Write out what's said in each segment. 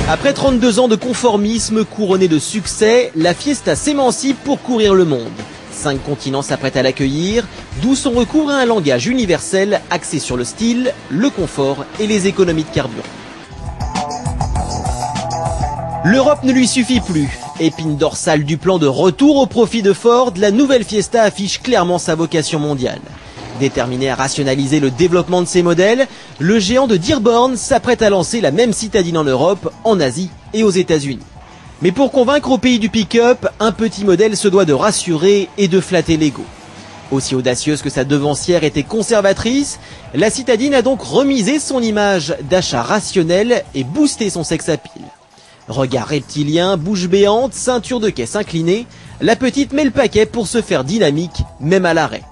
Après 32 ans de conformisme couronné de succès, la Fiesta s'émancipe pour courir le monde. 5 continents s'apprêtent à l'accueillir, d'où son recours à un langage universel axé sur le style, le confort et les économies de carburant. L'Europe ne lui suffit plus. Épine dorsale du plan de retour au profit de Ford, la nouvelle Fiesta affiche clairement sa vocation mondiale. Déterminé à rationaliser le développement de ses modèles, le géant de Dearborn s'apprête à lancer la même citadine en Europe, en Asie et aux États-Unis. Mais pour convaincre au pays du pick-up, un petit modèle se doit de rassurer et de flatter l'ego. Aussi audacieuse que sa devancière était conservatrice, la citadine a donc remisé son image d'achat rationnel et boosté son sex-appeal. Regard reptilien, bouche béante, ceinture de caisse inclinée, la petite met le paquet pour se faire dynamique, même à l'arrêt.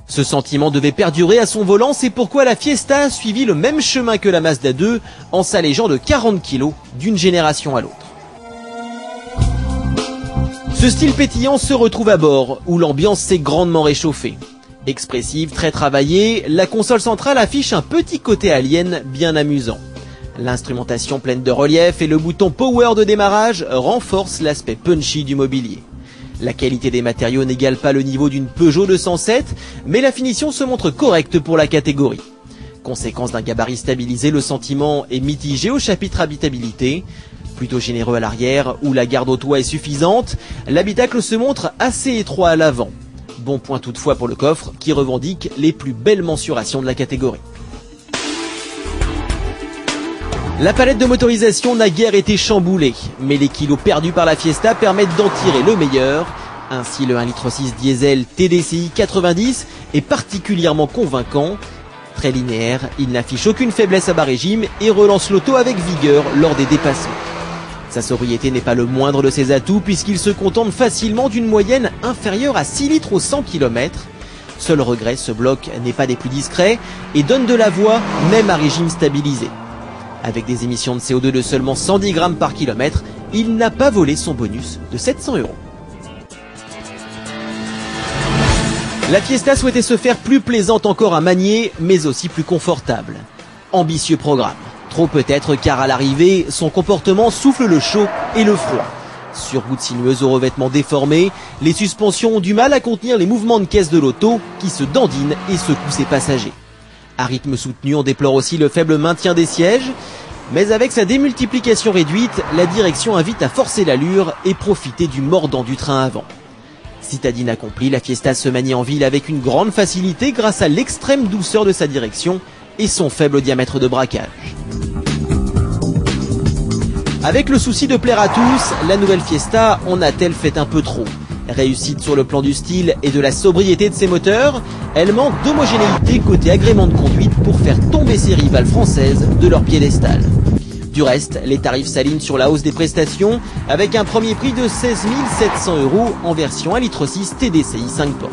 Ce sentiment devait perdurer à son volant, c'est pourquoi la Fiesta a suivi le même chemin que la Mazda 2 en s'allégeant de 40 kg d'une génération à l'autre. Ce style pétillant se retrouve à bord, où l'ambiance s'est grandement réchauffée. Expressive, très travaillée, la console centrale affiche un petit côté alien bien amusant. L'instrumentation pleine de relief et le bouton Power de démarrage renforcent l'aspect punchy du mobilier. La qualité des matériaux n'égale pas le niveau d'une Peugeot 207, mais la finition se montre correcte pour la catégorie. Conséquence d'un gabarit stabilisé, le sentiment est mitigé au chapitre habitabilité. Plutôt généreux à l'arrière, où la garde au toit est suffisante, l'habitacle se montre assez étroit à l'avant. Bon point toutefois pour le coffre, qui revendique les plus belles mensurations de la catégorie. La palette de motorisation n'a guère été chamboulée, mais les kilos perdus par la Fiesta permettent d'en tirer le meilleur. Ainsi, le 1,6 litre diesel TDCi 90 est particulièrement convaincant. Très linéaire, il n'affiche aucune faiblesse à bas régime et relance l'auto avec vigueur lors des dépassements. Sa sobriété n'est pas le moindre de ses atouts puisqu'il se contente facilement d'une moyenne inférieure à 6 litres au 100 km. Seul regret, ce bloc n'est pas des plus discrets et donne de la voix même à régime stabilisé. Avec des émissions de CO2 de seulement 110 grammes par kilomètre, il n'a pas volé son bonus de 700 €. La Fiesta souhaitait se faire plus plaisante encore à manier, mais aussi plus confortable. Ambitieux programme. Trop peut-être car à l'arrivée, son comportement souffle le chaud et le froid. Sur route sinueuse aux revêtements déformés, les suspensions ont du mal à contenir les mouvements de caisse de l'auto qui se dandinent et secouent ses passagers. À rythme soutenu, on déplore aussi le faible maintien des sièges, mais avec sa démultiplication réduite, la direction invite à forcer l'allure et profiter du mordant du train avant. Citadine accomplie, la Fiesta se manie en ville avec une grande facilité grâce à l'extrême douceur de sa direction et son faible diamètre de braquage. Avec le souci de plaire à tous, la nouvelle Fiesta en a-t-elle fait un peu trop? Réussite sur le plan du style et de la sobriété de ses moteurs, elle manque d'homogénéité côté agrément de conduite pour faire tomber ses rivales françaises de leur piédestal. Du reste, les tarifs s'alignent sur la hausse des prestations avec un premier prix de 16 700 € en version 1,6 litre TDCi 5 portes.